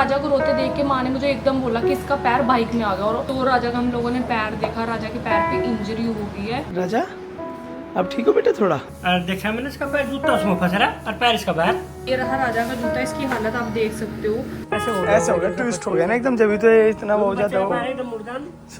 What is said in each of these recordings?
राजा को रोते देख के माँ ने मुझे एकदम बोला कि इसका पैर बाइक में आ गया, और तो राजा का हम लोगों ने पैर देखा, राजा के पैर पे इंजरी हो गई है। राजा अब ठीक हो बेटा थोड़ा? और देखा मैंने इसका पैर जूता उसमें फंस रहा और पैर इसका बाहर। ये रहा राजा का जूता, इसकी हालत आप देख सकते हो। ऐसा हो गया, ट्विस्ट हो गया ना एकदम, जब तो इतना वो हो जाता है।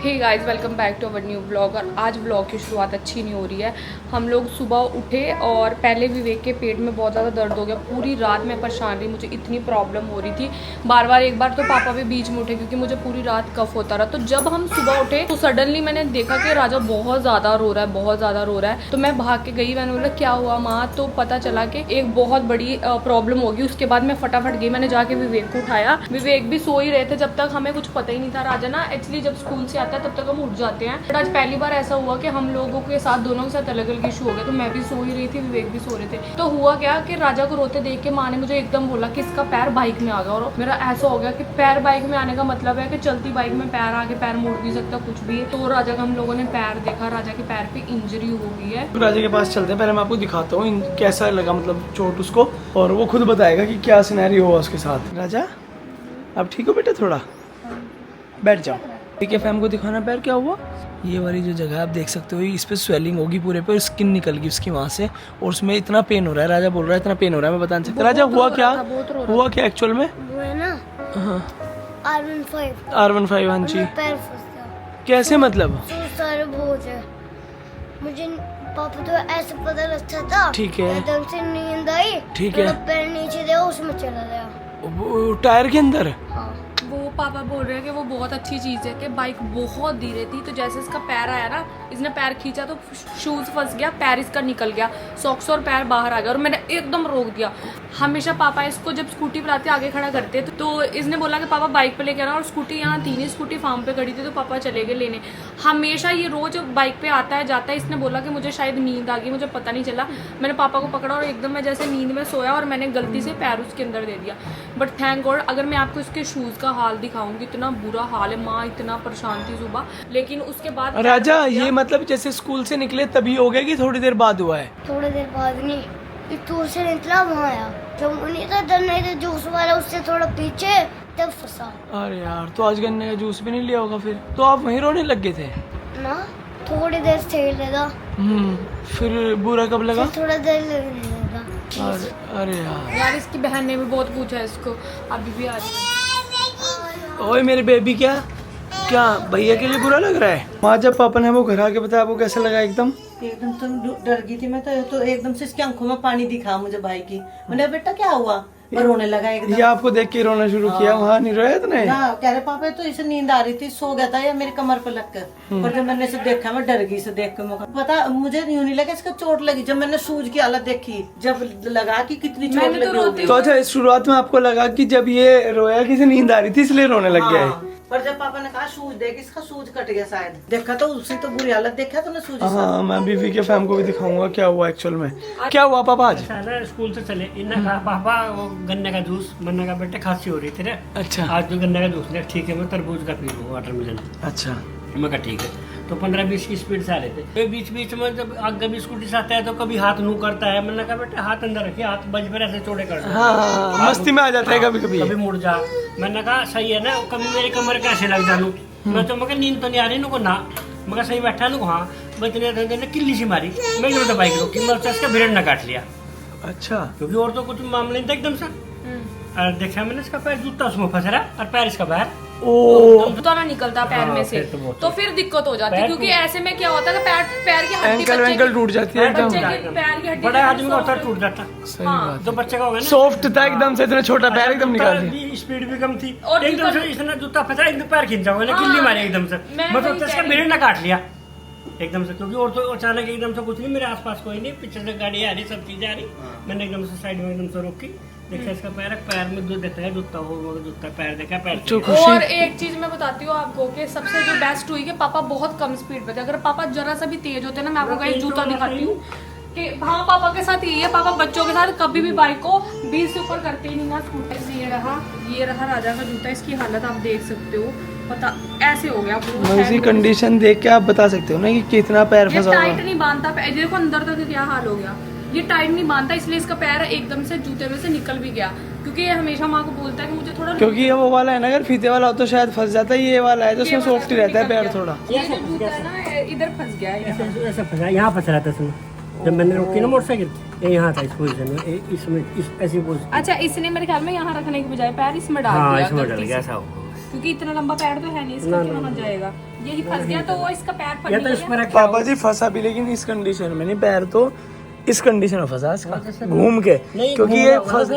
Hey guys, welcome back to our new blog. और आज ब्लॉग की शुरुआत अच्छी नहीं हो रही है। हम लोग सुबह उठे और पहले विवेक के पेट में बहुत ज़्यादा दर्द हो गया। पूरी रात मैं परेशान रही, मुझे इतनी प्रॉब्लम हो रही थी। बार बार एक बार तो पापा भी बीच में उठे क्योंकि मुझे पूरी रात कफ होता रहा। तो जब हम सुबह उठे तो सडनली मैंने देखा कि राजा बहुत ज़्यादा रो रहा है, बहुत ज़्यादा रो रहा है। तो मैं भाग के गई, मैंने बोला क्या हुआ माँ? तो पता चला कि एक बहुत बड़ी प्रॉब्लम होगी। उसके बाद मैं फटाफट गई, मैंने जाके विवेक को उठाया। विवेक भी सो ही रहे थे जब तक, हमें कुछ पता ही नहीं था। राजा ना एक्चुअली जब स्कूल से आता है तब तक हम उठ जाते हैं, बट आज पहली बार ऐसा हुआ कि हम लोगों के साथ, दोनों के साथ अलग अलग इशू हो गया। तो मैं भी सो ही रही थी, विवेक भी सो रहे थे। तो हुआ क्या कि राजा को रोते देख के माँ ने मुझे एकदम बोला कि इसका पैर बाइक में आ गया। और मेरा ऐसा हो गया कि पैर बाइक में आने का मतलब है कि चलती बाइक में पैर आगे पैर मोड़ नहीं सकता कुछ भी। तो राजा का हम लोगों ने पैर देखा, राजा के पैर पे इंजरी हो गई है। तो राजा के पास चलते हैं, पहले मैं आपको दिखाता हूँ कैसा लगा, मतलब चोट उसको, और वो खुद बताएगा कि क्या सिनेरियो हुआ उसके साथ। राजा अब ठीक हो बेटा थोड़ा? बैठ जाओ। ठीक है, फैम को दिखाना पैर क्या हुआ। ये वाली जो जगह आप देख सकते हो, इस पे स्वेलिंग होगी पूरे पे, स्किन निकल गई उसकी वहाँ से, और उसमें इतना पेन हो रहा है। राजा बोल रहा है इतना पेन हो रहा है, मैं बता नहीं सकता। राजा हुआ क्या, हुआ क्या एक्चुअल में? वो है ना हाँ R15 हाँ जी। पैर फंस गया। कैसे मतलब? तो सारे बोझ है। मुझे पापा तो ऐसे पता लगता था, ठीक है। एकदम से नींद आई, ठीक है। पैर नीचे दिया, उसमें चला गया। वो टायर के अंदर? हाँ। वो पापा बोल रहे हैं कि वो बहुत अच्छी चीज़ है कि बाइक बहुत धीरे थी, तो जैसे इसका पैर आया ना, इसने पैर खींचा तो शूज़ फंस गया, पैर इसका निकल गया, सॉक्स और पैर बाहर आ गया। और मैंने एकदम रोक दिया। हमेशा पापा इसको जब स्कूटी पर आते आगे खड़ा करते तो इसने बोला कि पापा बाइक पे लेके आना, और स्कूटी यहाँ थी नहीं, स्कूटी फार्म पे खड़ी थी, तो पापा चले गए लेने। हमेशा ये रोज बाइक पे आता है जाता है। इसने बोला कि मुझे शायद नींद आ गई, मुझे पता नहीं चला। मैंने पापा को पकड़ा और एकदम मैं जैसे नींद में सोया और मैंने गलती से पैर उसके अंदर दे दिया। बट थैंक गॉड, अगर मैं आपको इसके शूज़ का हाल दिखाऊंगी, इतना बुरा हाल है। माँ इतना परेशान थी सुबह, लेकिन उसके बाद राजा ये मतलब जैसे स्कूल से निकले तभी हो गया कि थोड़ी देर बाद हुआ है? थोड़ी देर बाद नहीं, दूर से निकला वहाँ आया, जब नहीं था डर नहीं था, जूस वाला उससे थोड़ा पीछे, तब फंसा। अरे यार, तो आज गन्ने का जूस भी नहीं लिया होगा फिर? तो आप वहीं रोने लग गए थे ना? थोड़ी देर से लगा। फिर बुरा कब लगा? थोड़ा देर लगने लगा। अरे यार इसकी बहन ने भी बहुत पूछा इसको, अभी भी आ रही है। ओए मेरे बेबी, क्या क्या भैया के लिए बुरा लग रहा है? माँ जब पापा ने वो घर आके बताया, आपको कैसा लगा? एकदम तो डर गई थी मैं, तो एकदम से इसकी आंखों में पानी दिखा मुझे भाई की। मैंने बेटा क्या हुआ? और रोने लगा एकदम। ये आपको देख के रोना शुरू किया? वहाँ नहीं रोया इतने? ना कह रहे पापा तो इसे नींद आ रही थी, सो गया था या मेरी कमर पे लग कर। पर जब मैंने इसे देखा, मैं डर गई इसे देख के। पता मुझे यूं नहीं लगा इसका चोट लगी। जब मैंने शूज की हालत देखी, जब लगा कि कितनी चोट लगी होगी। तो अच्छा, शुरुआत में आपको लगा कि जब ये रोया कि इसे नींद आ रही थी इसलिए रोने लग गया है? पर जब पापा ने कहा शूज देख, इसका शूज कट गया शायद। देखा तो उसी तो बुरी हालत देखा तो शूज। हाँ, मैं बीवी के फैम को भी दिखाऊंगा क्या हुआ एक्चुअल में। क्या हुआ पापा आज? स्कूल से चले, इन्हें कहा पापा वो गन्ने का जूस, मन्ना का बेटे खांसी हो रही थी रे। अच्छा। आज जो गन्ने का जूस ले, ठीक है मैं तरबूज का पी लूँ, वाटरमेलन। अच्छा। मैं कहा ठीक है। तो 15-20 की स्पीड से आ रहे थे। तो बीच बीच में जब आगे भी स्कूटी से आता है तो कभी हाथ नू करता है। मैंने कहा बेटा हाथ अंदर रखिए, हाथ बज पर ऐसे चौड़े करता है। हाँ, मस्ती में आ जाता है कभी कभी। कभी मुड़ जा। मैंने कहा सही है ना, कभी मेरी कमर कैसे लग जानू। मैं तो मैं नींद तो नहीं आ रही नुको ना, मैं सही बैठा नु। हाँ बचने किल्ली सी मारी, मैं जो बाइक रोकी, मैं उसका भिड़न न काट लिया। अच्छा। क्योंकि और तो कुछ मामला नहीं था एकदम से। और देखा मैंने इसका पैर जूता उसमें फंस रहा और पैर इसका बाहर। जूता ना निकलता पैर में से, तो फिर दिक्कत हो जाती है। क्योंकि ऐसे में क्या होता है कि पैर की हड्डी, एंकल टूट जाती है एकदम। पैर की हड्डी बड़ा आदमी का टूट जाता। सही बात। तो बच्चे का हो गया ना, सॉफ्ट था एकदम से, इतना छोटा पैर एकदम निकाल दिया। स्पीड भी कम थी, और एकदम से इसने जूता फंसा, एकदम पैर खींचा हुआ, किल्ली मारी एकदम से। मैं तो इसका भिड़न न काट लिया एकदम से। क्योंकि और तो अचानक एकदम से कुछ नहीं, मेरे आसपास कोई नहीं, पीछे से गाड़ी आ रही, सब चीजें आ रही। मैंने एकदम से साइड में एकदम से रोकी, देखा इसका पैर में दूध देखा है, जूता हो जूता, पैर देखा, पैर। और एक चीज मैं बताती हूँ आपको कि सबसे जो बेस्ट हुई कि पापा बहुत कम स्पीड पे थे। अगर पापा जरा सा भी तेज होते ना, मैं आपको कहीं जूता दिखाती हूँ कि हाँ पापा के साथ यही है। पापा बच्चों के साथ कभी भी बाइक को 20 से ऊपर करते ही नहीं ना स्कूटर से। ये रहा राजा का जूता, इसकी हालत आप देख सकते हो। पता ऐसे हो गया पूरी कंडीशन देख के आप बता सकते हो ना कि कितना पैर फंसा हुआ है। टाइट नहीं बांधता, देखो अंदर तक क्या हाल हो गया। ये टाइट नहीं बांधता, इसलिए इसका पैर एकदम से जूते में से निकल भी गया। क्योंकि ये हमेशा माँ को बोलता है कि मुझे थोड़ा क्योंकि ये वो वाला है ना, अगर फीते वाला हो तो शायद फंस जाता है, ये वाला है तो उसमें सॉफ्ट ही रहता है पैर थोड़ा। ये जो जूता है ना इधर फंस गया है। ऐसा फंसा, यहाँ फंस रहा था इसमें जब मैंने रोकी ना मोटरसाइकिल, ये यहाँ था इस पोजीशन में, इसमें इस ऐसी पोजीशन। अच्छा, इसने मेरे ख्याल में यहाँ रखने के बजाय पैर इसमें डाल हाँ दिया इसमें गलती डल से। गया ऐसा हो। क्योंकि इतना लंबा पैर तो है नहीं इसका, क्यों वहाँ जाएगा। यही फंस गया तो वो इसका पैर फट या तो इस गया। पर पापा जी फंसा भी, लेकिन इस कंडीशन में नहीं, पैर तो इस कंडीशन में फंसा इसका घूम के, क्योंकि ये फंस,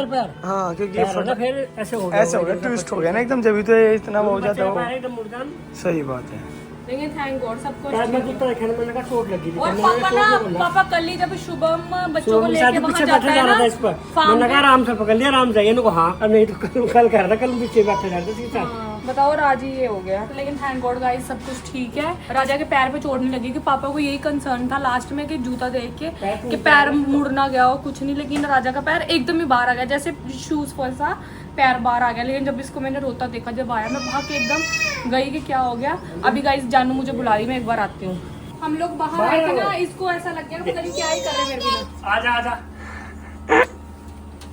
हाँ क्योंकि ये फंसा फिर ऐसे हो गया, ऐसे हो गया, ट्विस्ट हो गया ना एकदम, जब भी तो ये इतना वो हो जाता है। एकदम मुड़ जान। सही बात है। लेकिन थैंक गॉड सबको पैर में जूता रखा ना, मैंने कहा चोट लगी थी। और मैंने पापा चोट ना, नहीं बोला। पापा कल ही जब शुभम बच्चों को तो लेके शायद वहाँ पीछे जाता बैठे है जा रहा था ना इस पर, फार्म मैंने कहा में। आराम से पकड़ लिया, आराम से, इनको हाँ, अब नहीं तो कल कर रहा था, कल पीछे बैठे जा रहा था इसके साथ। हाँ, बताओ राजी ये हो गया। लेकिन थैंक गॉड गाइस सब कुछ ठीक है। राजा के पैर पे चोट नहीं लगी, कि पापा को यही कंसर्न था लास्ट में कि जूता देख के कि पैर मुड़ ना गया हो, कुछ नहीं। लेकिन राजा का पैर एकदम ही बाहर आ गया, जैसे शूज फंसा पैर बाहर आ गया। लेकिन जब इसको मैंने रोता देखा, जब आया मैं भाग के एकदम गई कि क्या हो गया। अभी गाइस जानू मुझे बुला रही, मैं एक बार आती हूँ। हम लोग बाहर आए थे ना, इसको ऐसा लग गया पता नहीं क्या ही कर रहे मेरे को। आजा आजा।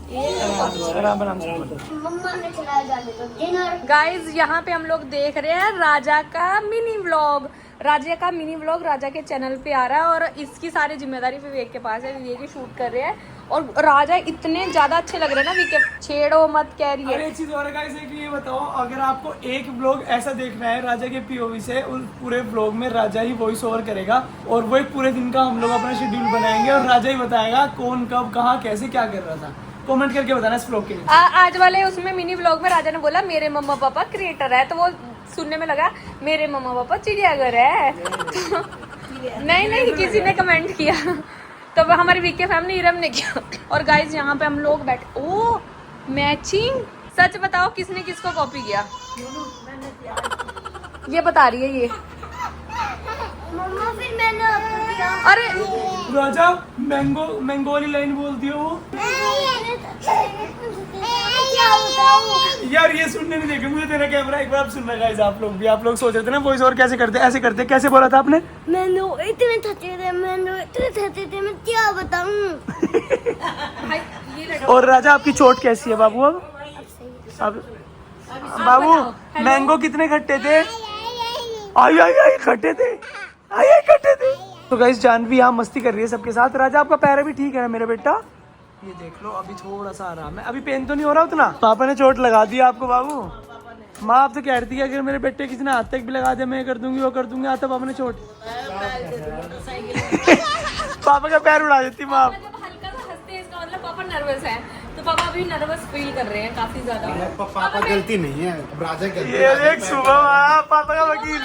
आराम आराम से। मम्मा ने खिलाया जाने तो डिनर। गाइज यहाँ पे हम लोग देख रहे हैं राजा का मिनी व्लॉग। राजा का मिनी व्लॉग राजा के चैनल पे आ रहा है और इसकी सारी जिम्मेदारी विवेक के पास है। विवेक ही शूट कर रहे हैं और राजा इतने ज्यादा अच्छे लग रहे हैं ना। विवेक छेड़ो मत कह रही अरे है। एक चीज और है गाइस, एक ये बताओ, अगर आपको एक ब्लॉग ऐसा देखना है राजा के पीओवी से, उस पूरे ब्लॉग में राजा ही वॉइस ओवर करेगा और वो एक पूरे दिन का हम लोग अपना शेड्यूल बनाएंगे और राजा ही बताएगा कौन कब कहाँ कैसे क्या कर रहा था। कमेंट करके बताना इस ब्लॉग के लिए। आज वाले उसमें मिनी व्लॉग में राजा ने बोला मेरे मम्मा पापा क्रिएटर है, तो वो सुनने में लगा मेरे मम्मा पापा चिड़ियाघर है। तो नहीं किसी ने कमेंट किया, तो वो हमारी वीके फैमिली इरम ने किया। और गाइज यहाँ पे हम लोग बैठे, ओ मैचिंग। सच बताओ किसने किसको कॉपी किया? ये बता रही है ये। मम्मा फिर मैंने आपको किया। अरे राजा मैंगो मैंगो वाली लाइन बोल दियो वो। क्या बताऊं? यार ये सुनने नहीं देखे मुझे, तेरा कैमरा एक बार आप सुनना गाइस। आप लोग भी, आप लोग सोच रहे थे ना वॉइस ओवर कैसे करते, ऐसे करते, कैसे बोला था आपने? मैंने इतने थके थे, मैं क्या बताऊं? भाई ये लड़का और राजा आपकी चोट कैसी है बाबू? अब बाबू बताओ। मैंगो कितने खट्टे थे? आई आई आई खट्टे थे, आई आई खट्टे थे। तो गाइस जानवी यहाँ मस्ती कर रही है सबके साथ। राजा आपका पैर भी ठीक है ना मेरा बेटा? ये देख लो अभी थोड़ा सा आराम है, अभी पेन तो नहीं हो रहा उतना। पापा ने चोट लगा दी आपको बाबू। माँ आप तो कह रही थी कि अगर मेरे बेटे किसी ने हाथ तक भी लगा दिया मैं कर दूंगी वो कर दूंगी। आता पापा ने चोट पापा का पैर उड़ा देती माँ। जब हल्का सा हंसते हैं इसका मतलब पापा नर्वस है, तो पापा अभी नर्वस फील कर रहे हैं काफी ज्यादा। पापा गलती नहीं है, राजा गलती ये देख सुबह आया पापा का वकील,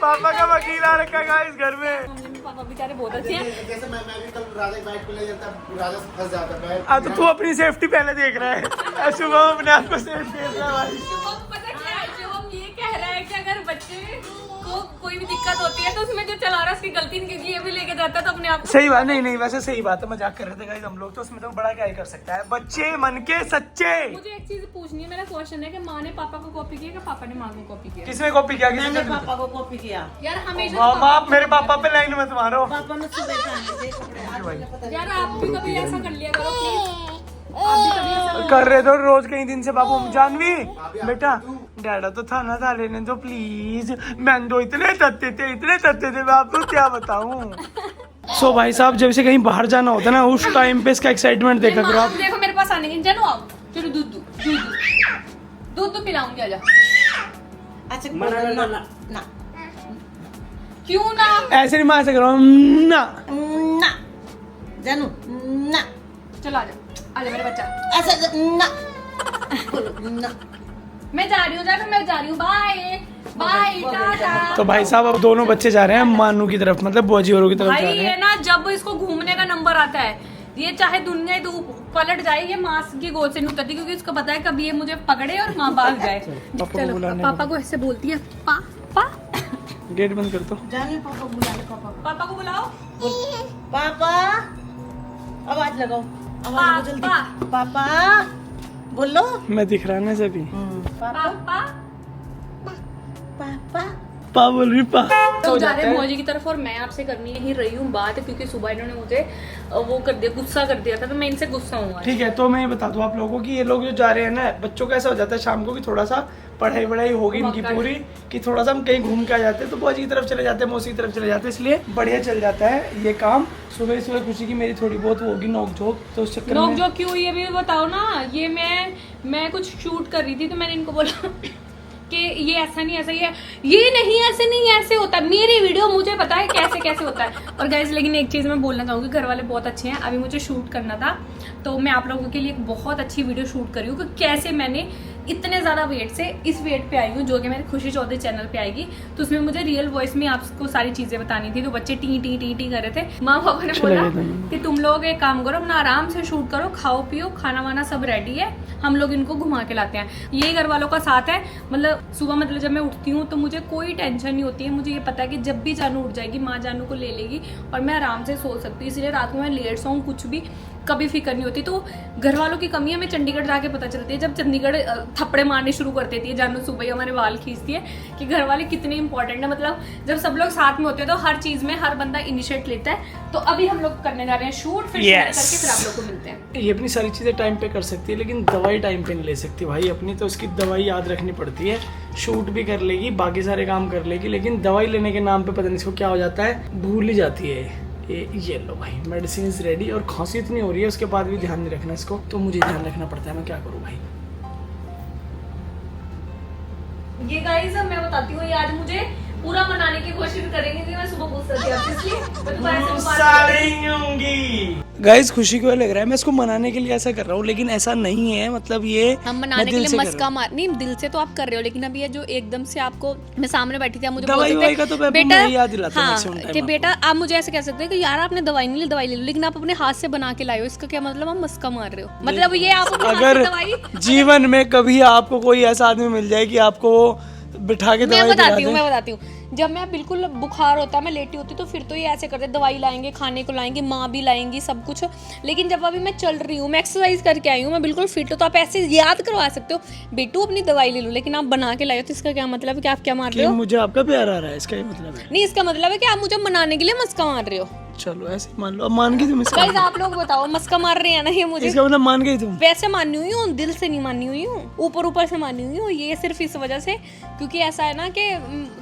पापा का वकील आ रखा है इस घर में। पापा बेचारे बहुत अच्छे हैं। जैसे मैं भी कल राजा की बाइक पे ले जाता, राजा फंस जाता पैर। अब तो तू अपनी सेफ्टी पहले देख रहा है, सुबह अपने आप को सेफ देख रहा है भाई। शुभम पता क्या है, शुभम ये कह रहा है कि अगर बच्चे को कोई भी दिक्कत होती है तो उसमें जो चला रहा है उसकी गलती नहीं, क्योंकि ये भी लेके जाता है तो अपने आप को। सही बात नहीं वैसे सही बात है, मजाक कर रहे थे गाइस हम लोग, तो उसमें तो बड़ा क्या ही कर सकता है, बच्चे मन के सच्चे। मुझे एक चीज पूछनी है, मेरा क्वेश्चन है कि माँ ने पापा को कॉपी किया कि पापा ने माँ को कॉपी किया? किसने कॉपी किया? मैंने किसने? पापा को कॉपी किया। यार हमेशा माँ आप मेरे पापा पे लाइन मत मारो। पापा ने सुबह पहने थे कपड़े। यार आप भी कभी ऐसा कर लिया करो प्लीज। आप भी कभी ऐसा कर रहे थे रोज कई दिन से बाबू। जानवी बेटा डैडा तो था ना था लेने तो प्लीज। मैंगो इतने तत्ते थे मैं आपको क्या बताऊं। सो भाई साहब जब से कहीं बाहर जाना होता है ना उस टाइम पे इसका एक्साइटमेंट देखा करो आप। देखो मेरे पास आने की जानो आप। चलो दूध पिलाऊंगी, आजा। अच्छा मना ना ना ना क्यों ना? ऐसे नहीं मार सक रहा हूँ ना। ना जानू ना, चलो आजा मेरे बच्चा। ऐसा ना बोलो ना। मैं जा रही हूँ जानू, मैं जा रही हूँ। Bye bye tata. तो भाई साहब अब दोनों बच्चे जा रहे हैं मानू की तरफ, मतलब बुआजी औरों की तरफ जा भाई रहे ये हैं। ना जब इसको घूमने का नंबर आता है, ये चाहे दुनिया ही पलट जाए, ये माँ की गोद से नहीं उतरती, क्योंकि इसको पता है कभी ये मुझे पकड़े और माँ भाग जाए। चलो पापा को ऐसे बोलती है पापा। गेट बंद कर दो। जानू पापा बुला ले पापा को बुलाओ। पापा, आवाज लगाओ, आवाज लगाओ जल्दी। पापा बोलो। मैं दिख रहा है ना सभी। पापा पापा पापा पा बोल रही पा तो जा रहे हैं भौजी की तरफ और मैं आपसे करनी ही रही हूँ बात, क्योंकि सुबह इन्होंने मुझे वो कर दिया, गुस्सा कर दिया था, तो मैं इनसे गुस्सा हूँ। ठीक है, तो मैं ये बता दूं आप लोगों को कि ये लोग जो जा रहे हैं ना, बच्चों का ऐसा हो जाता है शाम को कि थोड़ा सा पढ़ाई वढ़ाई होगी इनकी पूरी, कि थोड़ा सा हम कहीं घूम के आ जाते हैं, तो भौजी की तरफ चले जाते हैं, मौसी की तरफ चले जाते हैं, इसलिए बढ़िया चल जाता है ये काम। सुबह सुबह खुशी की मेरी थोड़ी बहुत होगी नोक झोंक, तो उस चक्कर नोक में झोंक क्यों, ये भी बताओ ना। ये मैं कुछ शूट कर रही थी, तो मैंने इनको बोला कि ये ऐसा नहीं, ऐसा ये नहीं, ऐसे नहीं, ऐसे होता है मेरी वीडियो, मुझे पता है कैसे कैसे होता है। और गाइस लेकिन एक चीज मैं बोलना चाहूंगी, घर वाले बहुत अच्छे हैं। अभी मुझे शूट करना था, तो मैं आप लोगों के लिए एक बहुत अच्छी वीडियो शूट करी हूँ कि कैसे मैंने इतने ज़्यादा वेट से इस वेट पे आई हूँ, जो कि मेरे खुशी चौधरी चैनल पे आएगी। तो उसमें मुझे रियल वॉइस में आपको सारी चीज़ें बतानी थी। तो बच्चे टी टी टी टी कर रहे थे, माँ पापा ने बोला कि तुम लोग एक काम करो, अपना आराम से शूट करो, खाओ पियो, खाना वाना सब रेडी है, हम लोग इनको घुमा के लाते हैं। यही घर वालों का साथ है। मतलब सुबह मतलब जब मैं उठती हूँ तो मुझे कोई टेंशन नहीं होती है। मुझे ये पता है कि जब भी जानू उठ जाएगी, माँ जानू को ले लेगी और मैं आराम से सो सकती हूँ। इसलिए रात को मैं लेट सोऊं, कुछ भी कभी फिक्र नहीं होती। तो घर वालों की कमी हमें चंडीगढ़ जाके पता चलती है, जब चंडीगढ़ थप्पड़े मारने शुरू कर देती है जानू, सुबह हमारे बाल खींचती है कि घर वाले कितने इंपॉर्टेंट है। मतलब जब सब लोग साथ में होते हैं तो हर चीज में हर बंदा इनिशिएट लेता है। तो अभी हम लोग करने जा रहे हैं शूट, फिर करके फिर आप लोग को मिलते हैं। ये अपनी सारी चीज़ें टाइम पे कर सकती है, लेकिन दवाई टाइम पे नहीं ले सकती भाई अपनी, तो उसकी दवाई याद रखनी पड़ती है। शूट भी कर लेगी, बाकी सारे काम कर लेगी, लेकिन दवाई लेने के नाम पे पता नहीं इसको क्या हो जाता है, भूल ही जाती है। ये लो भाई मेडिसिन रेडी, और खांसी इतनी हो रही है उसके बाद भी ध्यान नहीं रखना इसको, तो मुझे ध्यान रखना पड़ता है, मैं क्या करूँ भाई। ये गाइस मैं बताती हूँ, ये आज मुझे पूरा मनाने की कोशिश करेंगे कि मैं सुबह गुस्सा थी, इसलिए मैं दोबारा से गाइस खुशी को लग रहा है मैं इसको मनाने के लिए ऐसा कर रहा हूँ, लेकिन ऐसा नहीं है। मतलब ये हम मनाने के लिए मस्का मार नहीं, दिल से तो आप कर रहे हो, लेकिन अभी ये जो एकदम से आपको, मैं सामने बैठी थी, आप मुझे दवाई का तो बेटा याद दिलाता हूं हाँ, मैक्सिमम टाइम कि बेटा आप मुझे ऐसे कह सकते हैं कि यार आपने दवाई नहीं ली, दवाई ले लो, लेकिन आप अपने हाथ से बना के लाए हो, इसका क्या मतलब? आप मस्का मार रहे हो, मतलब ये आप अपने हाथ अगर से दवाई। जीवन में कभी आपको कोई ऐसा आदमी मिल जाए कि आपको बिठा के मैं बताती हूँ, जब मैं बिल्कुल बुखार होता, मैं लेटी होती, तो फिर तो ये ऐसे करते, दवाई लाएंगे, खाने को लाएंगे, माँ भी लाएंगी, सब कुछ। लेकिन जब अभी मैं चल रही हूँ, मैं एक्सरसाइज करके आई हूँ, मैं बिल्कुल फिट हूँ, तो आप ऐसे याद करवा सकते हो बेटू अपनी दवाई ले लो, लेकिन आप बना के लाए हो, तो इसका क्या मतलब है कि आप क्या मार रहे हो? मुझे आपका प्यार आ रहा है, इसका ये मतलब है नहीं, इसका मतलब है कि आप मुझे मनाने के लिए मस्का मार रहे हो। चलो ऐसे मान लो, अब मान गई तुम इसका गाइस आप लोग बताओ, मस्का मार रहे हैं ना ये मुझे? इसका मतलब मान गई तुम? वैसे मानी हुई हूँ, दिल से नहीं मानी हुई हूँ, ऊपर ऊपर से मानी हुई हूँ। ये सिर्फ इस वजह से क्योंकि ऐसा है ना कि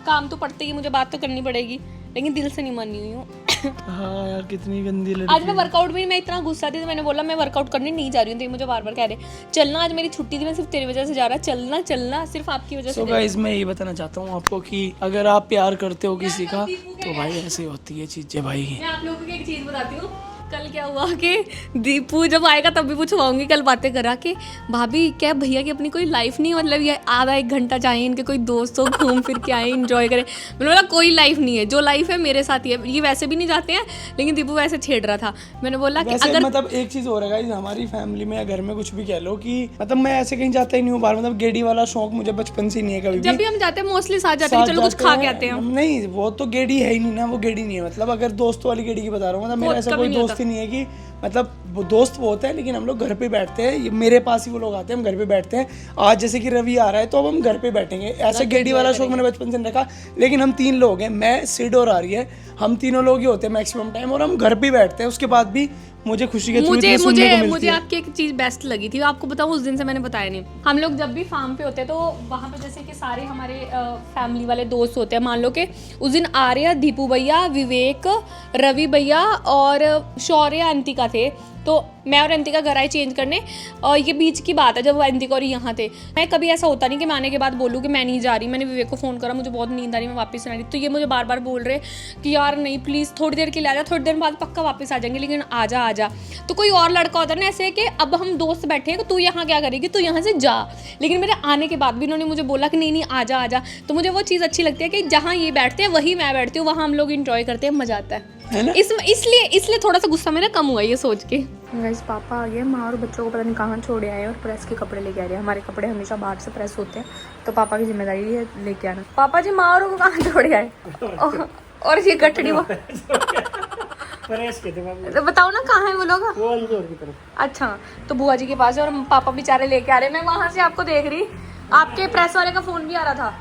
काम तो पड़ते ही, मुझे बात तो करनी पड़ेगी, लेकिन दिल से नहीं मानी हुई हूँ। हाँ यार कितनी गंदी लड़की। आज मैं वर्कआउट भी, मैं इतना गुस्सा थी तो मैंने बोला मैं वर्कआउट करने नहीं जा रही हूँ, तो मुझे बार बार कह रहे चलना, आज मेरी छुट्टी थी, मैं सिर्फ तेरी वजह से जा रहा, चलना चलना, सिर्फ आपकी वजह से। तो गाइस मैं ये बताना चाहता हूँ आपको कि अगर आप प्यार करते हो किसी का, तो भाई ऐसे होती है चीजें भाई। मैं आप लोगों को एक चीज बताती हूँ, कल क्या हुआ कि दीपू जब आएगा तब भी पूछवाऊंगी, कल बातें करा के भाभी क्या भैया की अपनी कोई लाइफ नहीं है, मतलब ये आधा एक घंटा चाहिए इनके कोई दोस्तों, घूम फिर के आए, इंजॉय करें। मैंने बोला कोई लाइफ नहीं है, जो लाइफ है मेरे साथ ही है। ये वैसे भी नहीं जाते हैं, लेकिन दीपू वैसे छेड़ रहा था। मैंने बोला कि अगर मतलब एक चीज हो रहा है हमारी फैमिली में या घर में कुछ भी कह लो कि मतलब मैं ऐसे कहीं जाता ही नहीं हूँ बाहर, मतलब गेड़ी वाला शौक मुझे बचपन से नहीं है। कभी जब भी हम जाते हैं मोस्टली साथ जाते हैं, चलो कुछ खा के आते हैं। नहीं वो तो गेड़ी है ही नहीं ना, वो गेड़ी नहीं है। मतलब अगर दोस्तों वाली गेड़ी की बता रहा हूँ, मतलब मेरा ऐसा कोई दोस्त ही नहीं है कि मतलब वो दोस्त वो होते हैं, लेकिन हम लोग घर पे बैठते हैं, मेरे पास ही वो लोग आते हैं, हम घर पे बैठते हैं। आज जैसे कि रवि आ रहा है तो अब हम घर पे बैठेंगे, ऐसे गेड़ी वाला शौक मैंने बचपन से रखा। लेकिन हम 3 लोग हैं, मैं सिड और आ रही है, हम तीनों लोग ही होते हैं मैक्सिमम टाइम, और हम घर पे बैठते हैं। उसके बाद भी मुझे खुशी के मुझे आपकी एक चीज बेस्ट लगी थी, आपको बताऊं, उस दिन से मैंने बताया नहीं। हम लोग जब भी फार्म पे होते हैं तो वहाँ पे जैसे कि सारे हमारे फैमिली वाले दोस्त होते हैं, मान लो कि उस दिन आर्य, दीपू भैया, विवेक, रवि भैया और शौर्य, अंतिका थे। तो मैं और अंतिका घर आए चेंज करने, और ये बीच की बात है जब अंतिका और यहाँ थे। मैं कभी ऐसा होता नहीं कि मैं आने के बाद बोलूँ कि मैं नहीं जा रही, मैंने विवेक को फ़ोन करा, मुझे बहुत नींद आ रही, मैं वापस आ रही, तो ये मुझे बार बार बोल रहे कि यार नहीं प्लीज़ थोड़ी देर के लिए आ जा, थोड़ी देर बाद पक्का वापस आ जाएंगे, लेकिन आ जा। तो कोई और लड़का होता है ना ऐसे कि अब हम दोस्त बैठे हैं, तू यहाँ क्या करेगी, तू यहाँ से जा। लेकिन मेरे आने के बाद भी इन्होंने मुझे बोला कि नहीं आ जा। तो मुझे वो चीज़ अच्छी लगती है कि जहाँ ये बैठते हैं वही मैं बैठती हूँ, वहाँ हम लोग इंजॉय करते हैं, मजा आता है। इसलिए थोड़ा सा गुस्सा मेरा कम हुआ ये सोच के। गाइस पापा आ गए, माँ और बच्चों को पता नहीं कहाँ छोड़े आए और प्रेस के कपड़े लेके आ रहे हैं। हमारे कपड़े हमेशा बाहर से प्रेस होते हैं, तो पापा की जिम्मेदारी है लेके आना। पापा जी माँ और को कहाँ छोड़े आए? और ये गठड़ी वो तो बताओ ना कहाँ है वो लोग? अच्छा, तो बुआ जी के पास है और पापा बेचारे लेके आ रहे हैं। मैं वहाँ से आपको देख रही, आपके प्रेस वाले का फोन भी आ रहा था।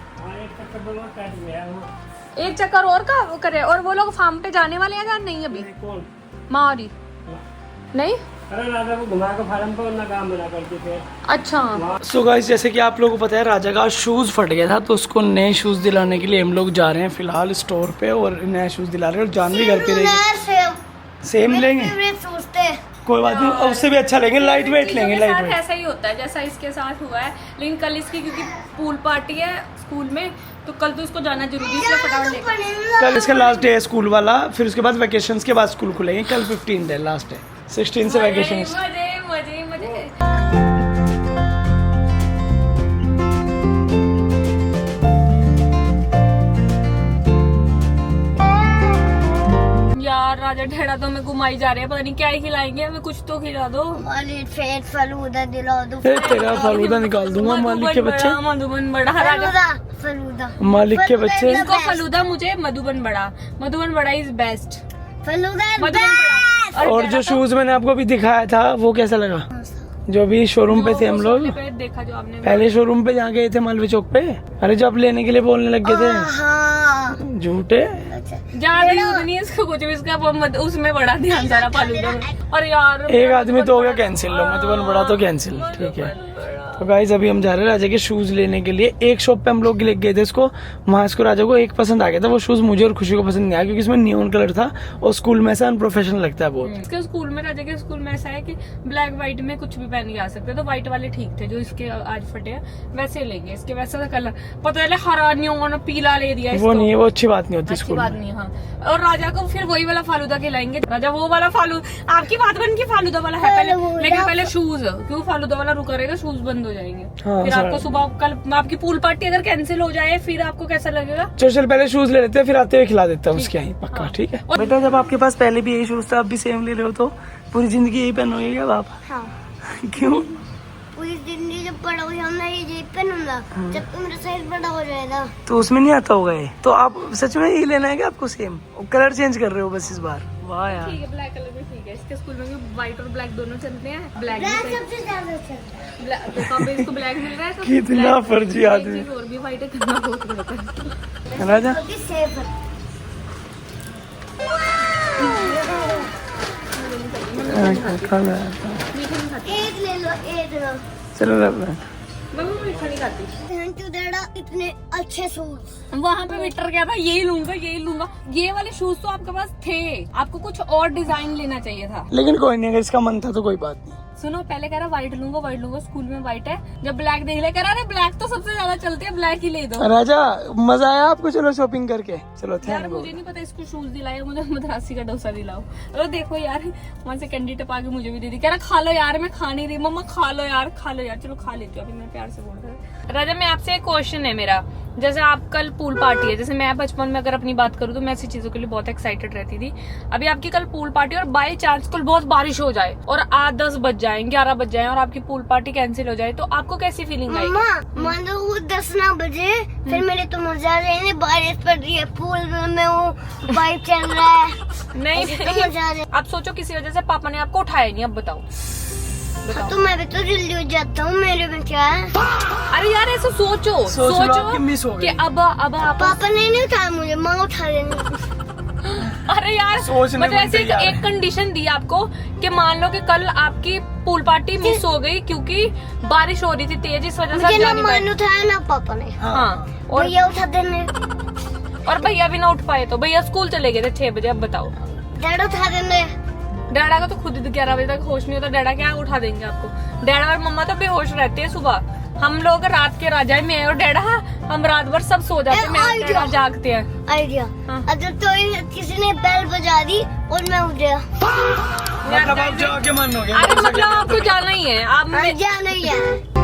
एक चक्कर और का वो करे। और वो लोग फार्म पे जाने वाले हैं या नहीं अभी? कौन? माँ और ही? नहीं। अरे राजा को घुमा के फार्म पर उन्ना काम बना करके थे। अच्छा। सो गाइस, जैसे कि आप लोगों को पता है राजा का शूज़ फट गया था, तो उसको नए शूज़ दिलाने के लिए हम लोग जा रहे हैं फिलहाल स्टोर पे और नए शूज़ दिला रहे हैं। और जान भी घर पे रहेगी। सेम लेंगे, कोई बात नहीं, और उससे भी अच्छा लेंगे, लाइट वेट लेंगे। लाइट वेट ऐसा ही होता है जैसा इसके साथ हुआ है। लेकिन कल इसकी क्योंकि पूल पार्टी है स्कूल में, तो कल तो इसको जाना जरूरी है, इसलिए फटाफट लेकर। कल इसका लास्ट डे है स्कूल वाला, फिर उसके बाद वैकेशंस के बाद स्कूल खुलेंगे। कल 15 है लास्ट है, 16 से वैकेशन। मजे मजे मजे। यार राजा ढेड़ा तो हमें घुमाई जा रहे हैं, पता नहीं क्या ही खिलाएंगे, हमें कुछ तो खिला दो। फलूदा दिला दो। तेरा फालूदा निकाल दूंगा। मालिक के बच्चे, मधुबन बड़ा राजा। फलूदा मालिक के बच्चे। इसको फलूदा, मुझे मधुबन बड़ा। मधुबन बड़ा इज बेस्ट। फलूदा मधुबन बड़ा। और जो शूज मैंने आपको अभी दिखाया था वो कैसा लगा? जो अभी शोरूम पे थे हम लोग, देखा जो आपने पहले शोरूम पे जहाँ गए थे मालवीय चौक पे। अरे जो आप लेने के लिए बोलने लग गए थे, झूठे। ज्यादा यूज नहीं है इसको कुछ भी, इसका उसमें बड़ा ध्यान सारा फालूदा में। और यार एक आदमी तो हो गया कैंसिल, लो मधुबन बड़ा तो कैंसिल, ठीक है। तो गाइस अभी हम जा रहे हैं राजा के शूज लेने के लिए। एक शॉप पे हम लोग ले गए थे इसको, वहाँ इसको राजा को एक पसंद आ गया था। वो शूज मुझे और खुशी को पसंद नहीं आया क्योंकि इसमें नियॉन कलर था और स्कूल में ऐसा अनप्रोफेशनल लगता है बहुत। इसके स्कूल में, राजा के स्कूल में ऐसा है कि ब्लैक व्हाइट में कुछ भी पहन के आ सकते हैं, तो व्हाइट वाले ठीक थे। जो इसके आज फटे हैं वैसे लेंगे, इसके वैसा कलर पता है हरा नियॉन पीला ले दिया। वो नहीं है, वो अच्छी बात नहीं होती अच्छी स्कूल बात नहीं। हाँ, और राजा को फिर वही वाला फालूदा खिलाएंगे। राजा वो वाला आपकी बात बन की फालूदा वाला है पहले, लेकिन पहले शूज, क्यों फालूदा वाला रुका रहेगा, शूज बंद हो जाएंगे। फिर आपको सुबह कल आपकी पूल पार्टी अगर कैंसिल हो जाए फिर आपको कैसा लगेगा? चल पहले शूज ले लेते हैं, फिर आते हुए खिला देता हूँ उसके यहाँ पक्का, ठीक है। बेटा जब आपके पास पहले भी यही शूज था, अब भी सेम ले रहे हो, तो पूरी जिंदगी यही पहनोगे क्या आप? हाँ। क्यों? पूरी जिंदगी जब बड़ा हो जाऊंगा ये पहनूंगा, जब तो मेरा साइज बड़ा हो जाएगा। तो उसमें नहीं आता होगा ये, तो आप सच में यही लेना है क्या आपको? सेम कलर चेंज कर रहे हो बस इस बार? वाह यार, ठीक है, ब्लैक कलर में ठीक है। इसके स्कूल में भी व्हाइट और ब्लैक दोनों चलते हैं। ब्लैक सबसे ज्यादा चलता है। देखो अब इसको ब्लैक मिल रहा है, तो कितना black- फर्जी एक आदमी। चीज और भी व्हाइट है, करना बहुत रहता है। राजा क्योंकि सेफ है। एक ले लो, एक लो। चलो मैं मीठा नहीं खाती। इतने अच्छे शूज वहाँ पे मीटर क्या था, यही लूंगा यही लूंगा। ये वाले शूज तो आपके पास थे, आपको कुछ और डिजाइन लेना चाहिए था। लेकिन कोई नहीं, अगर इसका मन था तो कोई बात नहीं। सुनो, पहले कह रहा व्हाइट लूंगा, स्कूल में व्हाइट है। जब ब्लैक देख ले कह रहा अरे ब्लैक तो सबसे ज्यादा चलते हैं, ब्लैक ही ले दो। राजा मजा आया आपको? चलो शॉपिंग करके चलो। यार थैंक मुझे नहीं पता इसको शूज दिलाया, मुझे मद्रासी का डोसा दिलाओ। अरे देखो यार, वहाँ से कैंडी टपा के मुझे भी दे दी, कह रहा खा लो यार, मैं खा नहीं रही। मम्मा खा लो यार, खा लो यार। चलो खा लेती हूँ, अभी मैं प्यार से बोल रहा। राजा मैं आपसे एक क्वेश्चन है मेरा, जैसे आप कल पूल पार्टी है, जैसे मैं बचपन में अगर अपनी बात करूँ तो मैं ऐसी चीजों के लिए बहुत एक्साइटेड रहती थी। अभी आपकी कल पूल पार्टी और बाय चांस कल बहुत बारिश हो जाए और 8-10 बज जाए, 11 बज जाए और आपकी पूल पार्टी कैंसिल हो जाए, तो आपको कैसी फीलिंग आएगी? मम्मा मान लो वो 10 ना बजे, फिर मेरे तो मजा आ रहे हैं, बारिश पड़ रही है, पूल में वो बाइक चल रहा है। नहीं तो मजा आ रहा है। आप सोचो किसी वजह से पापा ने आपको उठाया नहीं, अब बताओ। तो मैं भी तो जल्दी हो जाता हूँ, मेरे में क्या है? अरे यार ऐसे सोचो लो, आपकी मिस हो कि गई। अब आप पापा ने नहीं उठाया मुझे, माँ उठा लेनी। अरे यार सोचने मतलब में ऐसे तैयार है। एक कंडीशन दी आपको कि मान लो कि कल आपकी पूल पार्टी मिस हो गई क्योंकि बारिश हो रही थी तेज, इस वजह से आप मुझे जा ना नहीं मान पाए। उठाया ना पापा ने। हाँ, और भैया उठा देने, और भैया भी ना उठ पाए, तो भैया स्कूल चले गए थे 6 बजे। अब बताओ, डैड उठा देने। डैडा का तो खुद 11 बजे तक होश नहीं होता, डैडा क्या उठा देंगे आपको? डैडा और मम्मा तो बेहोश रहते हैं सुबह। हम लोग रात के राजा, मैं और डैडा हम रात भर सब सो जाते हैं, मैं और डैडा जागते हैं। आइडिया, हाँ। अगर तो किसी ने बेल बजा दी और मैं उठ गया, मतलब आप जाके मन हो गया। अरे मतलब आपको जाना ही है, आप जा नहीं है।